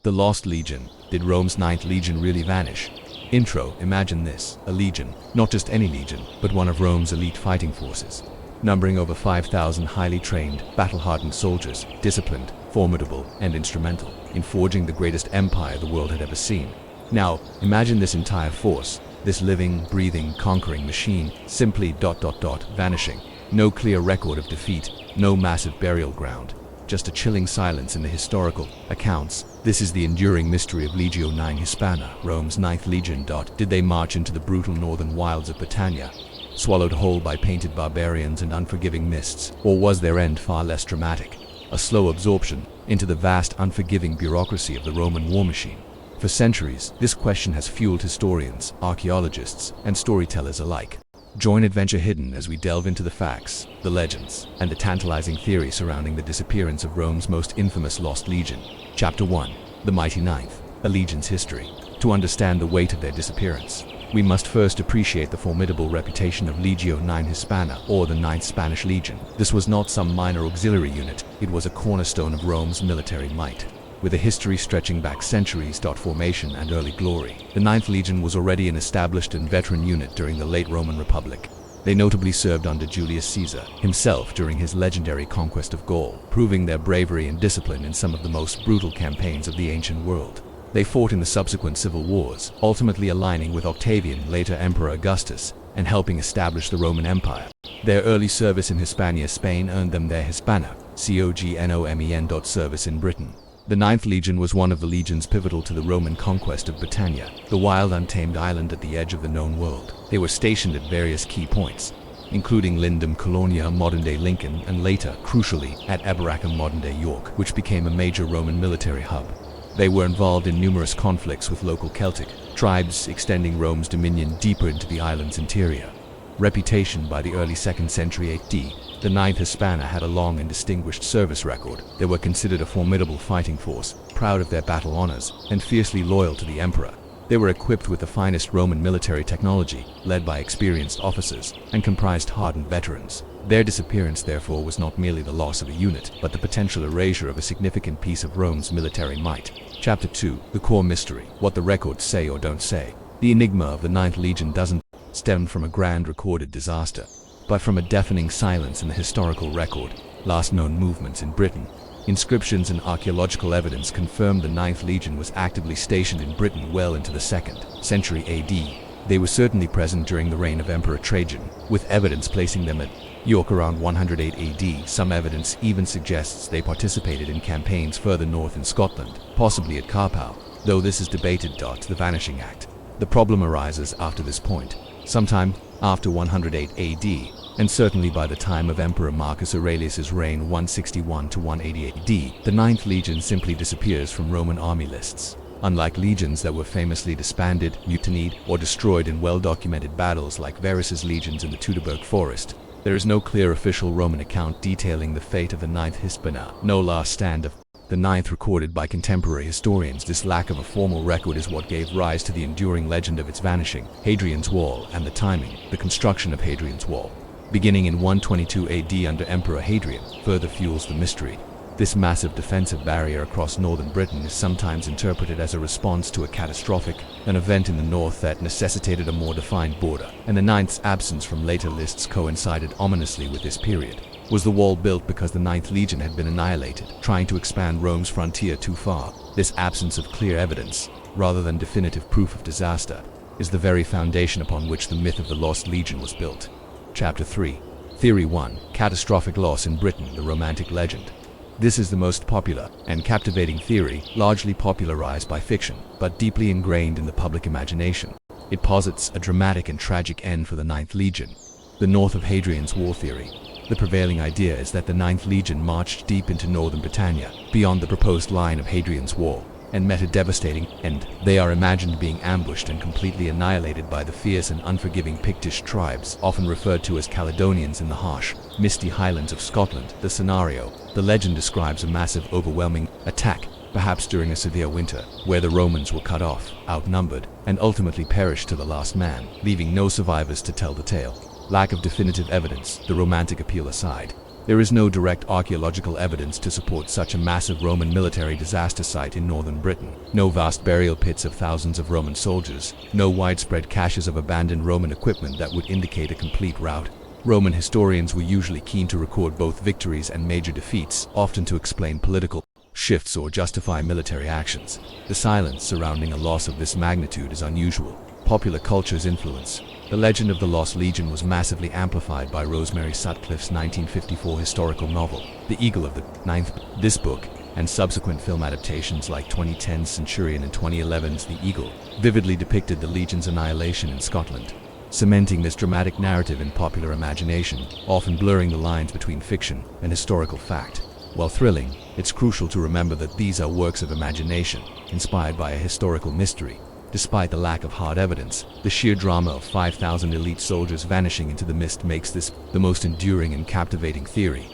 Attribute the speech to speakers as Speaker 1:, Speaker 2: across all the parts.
Speaker 1: The Lost Legion. Did Rome's Ninth Legion really vanish? Intro. Imagine this, a legion, not just any legion, but one of Rome's elite fighting forces, numbering over 5,000 highly trained, battle-hardened soldiers, disciplined, formidable, and instrumental in forging the greatest empire the world had ever seen. Now, imagine this entire force, this living, breathing, conquering machine, simply ... vanishing. No clear record of defeat, no massive burial ground, just a chilling silence in the historical accounts. This is the enduring mystery of Legio IX Hispana, Rome's Ninth Legion. Did they march into the brutal northern wilds of Britannia, swallowed whole by painted barbarians and unforgiving mists, or was their end far less dramatic, a slow absorption into the vast, unforgiving bureaucracy of the Roman war machine? For centuries, this question has fueled historians, archaeologists, and storytellers alike. Join AdventureHidden as we delve into the facts, the legends, and the tantalizing theory surrounding the disappearance of Rome's most infamous lost legion. Chapter 1. The Mighty Ninth, a legion's history. To understand the weight of their disappearance, we must first appreciate the formidable reputation of Legio IX Hispana, or the Ninth Spanish Legion. This was not some minor auxiliary unit, it was a cornerstone of Rome's military might. With a history stretching back centuries. Formation and early glory, the Ninth Legion was already an established and veteran unit during the late Roman Republic. They notably served under Julius Caesar himself during his legendary conquest of Gaul, proving their bravery and discipline in some of the most brutal campaigns of the ancient world. They fought in the subsequent civil wars, ultimately aligning with Octavian, later Emperor Augustus, and helping establish the Roman Empire. Their early service in Hispania, Spain earned them their Hispana, cognomen. Service in Britain. The Ninth Legion was one of the legions pivotal to the Roman conquest of Britannia, the wild, untamed island at the edge of the known world. They were stationed at various key points, including Lindum, Colonia, modern-day Lincoln, and later, crucially, at Eboracum, modern-day York, which became a major Roman military hub. They were involved in numerous conflicts with local Celtic tribes, extending Rome's dominion deeper into the island's interior. Reputation. By the early 2nd century AD, the Ninth Hispana had a long and distinguished service record. They were considered a formidable fighting force, proud of their battle honors, and fiercely loyal to the emperor. They were equipped with the finest Roman military technology, led by experienced officers, and comprised hardened veterans. Their disappearance, therefore, was not merely the loss of a unit, but the potential erasure of a significant piece of Rome's military might. Chapter 2. The core mystery. What the records say or don't say. The enigma of the Ninth Legion doesn't stem from a grand recorded disaster, but from a deafening silence in the historical record. Last known movements in Britain. Inscriptions and archaeological evidence confirm the Ninth Legion was actively stationed in Britain well into the 2nd century AD. They were certainly present during the reign of Emperor Trajan, with evidence placing them at York around 108 AD. Some evidence even suggests they participated in campaigns further north in Scotland, possibly at Carpow, though this is debated. The Vanishing Act. The problem arises after this point, sometime after 108 AD, and certainly by the time of Emperor Marcus Aurelius's reign 161 to 188 AD, the Ninth Legion simply disappears from Roman army lists. Unlike legions that were famously disbanded, mutinied, or destroyed in well-documented battles like Varus's legions in the Teutoburg forest, there is no clear official Roman account detailing the fate of the Ninth Hispana, no last stand of the Ninth recorded by contemporary historians. This lack of a formal record is what gave rise to the enduring legend of its vanishing. Hadrian's Wall and the timing. The construction of Hadrian's Wall, beginning in 122 AD under Emperor Hadrian, further fuels the mystery. This massive defensive barrier across northern Britain is sometimes interpreted as a response to a catastrophic, an event in the north that necessitated a more defined border, and the Ninth's absence from later lists coincided ominously with this period. Was the wall built because the Ninth Legion had been annihilated, trying to expand Rome's frontier too far? This absence of clear evidence, rather than definitive proof of disaster, is the very foundation upon which the myth of the Lost Legion was built. Chapter 3. Theory 1. Catastrophic loss in Britain, the Romantic legend. This is the most popular and captivating theory, largely popularized by fiction, but deeply ingrained in the public imagination. It posits a dramatic and tragic end for the Ninth Legion. The north of Hadrian's Wall theory. The prevailing idea is that the Ninth Legion marched deep into northern Britannia, beyond the proposed line of Hadrian's Wall, and met a devastating end. They are imagined being ambushed and completely annihilated by the fierce and unforgiving Pictish tribes, often referred to as Caledonians, in the harsh, misty highlands of Scotland. The scenario. The legend describes a massive, overwhelming attack, perhaps during a severe winter, where the Romans were cut off, outnumbered, and ultimately perished to the last man, leaving no survivors to tell the tale. Lack of definitive evidence. The romantic appeal aside, There is no direct archaeological evidence to support such a massive Roman military disaster site in northern Britain. No vast burial pits of thousands of Roman soldiers, no widespread caches of abandoned Roman equipment that would indicate a complete rout. Roman historians were usually keen to record both victories and major defeats, often to explain political shifts or justify military actions. The silence surrounding a loss of this magnitude is unusual. Popular culture's influence. The legend of the Lost Legion was massively amplified by Rosemary Sutcliffe's 1954 historical novel, The Eagle of the Ninth. This book, and subsequent film adaptations like 2010's Centurion and 2011's The Eagle, vividly depicted the Legion's annihilation in Scotland, cementing this dramatic narrative in popular imagination, often blurring the lines between fiction and historical fact. While thrilling, it's crucial to remember that these are works of imagination, inspired by a historical mystery. Despite the lack of hard evidence, the sheer drama of 5,000 elite soldiers vanishing into the mist makes this the most enduring and captivating theory.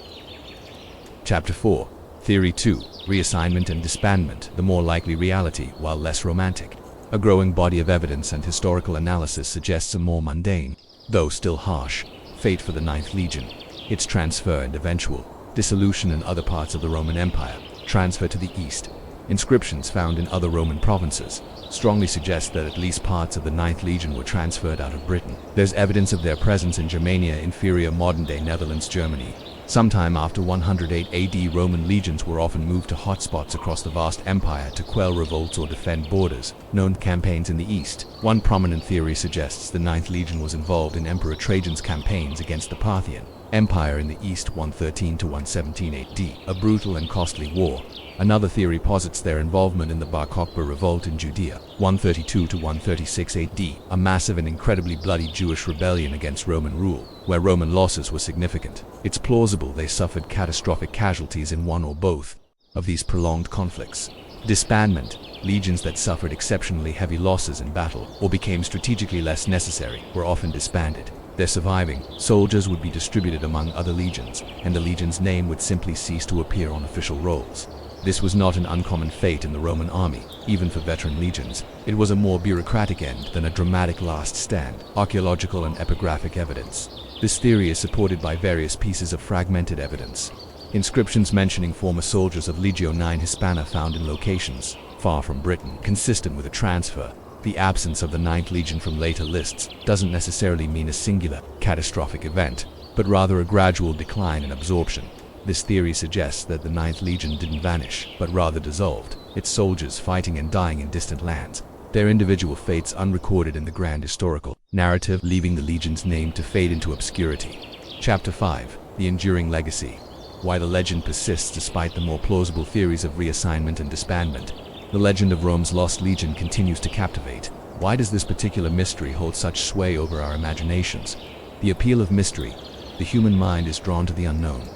Speaker 1: Chapter 4. Theory 2. Reassignment and disbandment, the more likely reality, while less romantic. A growing body of evidence and historical analysis suggests a more mundane, though still harsh, fate for the Ninth Legion. Its transfer and eventual dissolution in other parts of the Roman Empire, transfer to the east. Inscriptions found in other Roman provinces strongly suggest that at least parts of the Ninth Legion were transferred out of Britain. There's evidence of their presence in Germania Inferior, modern-day Netherlands, Germany. Sometime after 108 AD, Roman legions were often moved to hotspots across the vast empire to quell revolts or defend borders. Known campaigns in the east. One prominent theory suggests the Ninth Legion was involved in Emperor Trajan's campaigns against the Parthian Empire in the east 113 to 117 AD, a brutal and costly war. Another theory posits their involvement in the Bar Kokhba revolt in Judea, 132 to 136 AD, a massive and incredibly bloody Jewish rebellion against Roman rule, where Roman losses were significant. It's plausible they suffered catastrophic casualties in one or both of these prolonged conflicts. Disbandment, legions that suffered exceptionally heavy losses in battle or became strategically less necessary, were often disbanded. Their surviving soldiers would be distributed among other legions, and the legion's name would simply cease to appear on official rolls. This was not an uncommon fate in the Roman army, even for veteran legions. It was a more bureaucratic end than a dramatic last stand. Archaeological and epigraphic evidence. This theory is supported by various pieces of fragmented evidence. Inscriptions mentioning former soldiers of Legio IX Hispana found in locations far from Britain, consistent with a transfer. The absence of the Ninth Legion from later lists doesn't necessarily mean a singular, catastrophic event, but rather a gradual decline in absorption. This theory suggests that the Ninth Legion didn't vanish, but rather dissolved, its soldiers fighting and dying in distant lands, their individual fates unrecorded in the grand historical narrative, leaving the Legion's name to fade into obscurity. Chapter 5. The Enduring Legacy. Why the legend persists despite the more plausible theories of reassignment and disbandment. The legend of Rome's Lost Legion continues to captivate. Why does this particular mystery hold such sway over our imaginations? The appeal of mystery. The human mind is drawn to the unknown.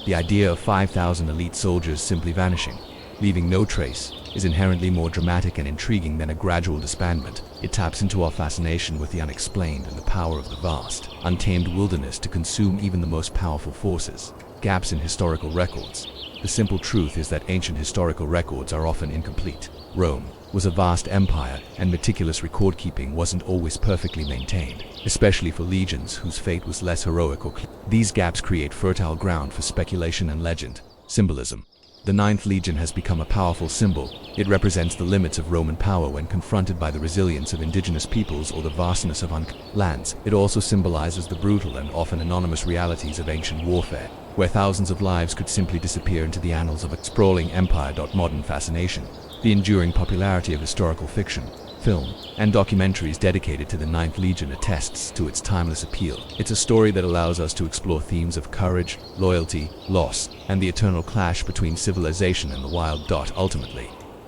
Speaker 1: The idea of 5,000 elite soldiers simply vanishing, leaving no trace, is inherently more dramatic and intriguing than a gradual disbandment. It taps into our fascination with the unexplained and the power of the vast, untamed wilderness to consume even the most powerful forces. Gaps in historical records. The simple truth is that ancient historical records are often incomplete. Rome was a vast empire, and meticulous record-keeping wasn't always perfectly maintained, especially for legions whose fate was less heroic or clear. These gaps create fertile ground for speculation and legend. Symbolism. The Ninth Legion has become a powerful symbol. It represents the limits of Roman power when confronted by the resilience of indigenous peoples or the vastness of lands. It also symbolizes the brutal and often anonymous realities of ancient warfare, where thousands of lives could simply disappear into the annals of a sprawling empire. Modern fascination. The enduring popularity of historical fiction, film, and documentaries dedicated to the Ninth Legion attests to its timeless appeal. It's a story that allows us to explore themes of courage, loyalty, loss, and the eternal clash between civilization and the wild. Ultimately,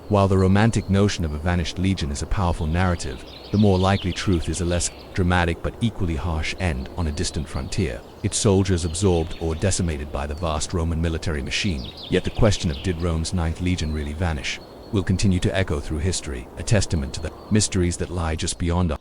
Speaker 1: while the romantic notion of a vanished legion is a powerful narrative, the more likely truth is a less dramatic but equally harsh end on a distant frontier, its soldiers absorbed or decimated by the vast Roman military machine. Yet the question of did Rome's Ninth Legion really vanish will continue to echo through history, a testament to the mysteries that lie just beyond our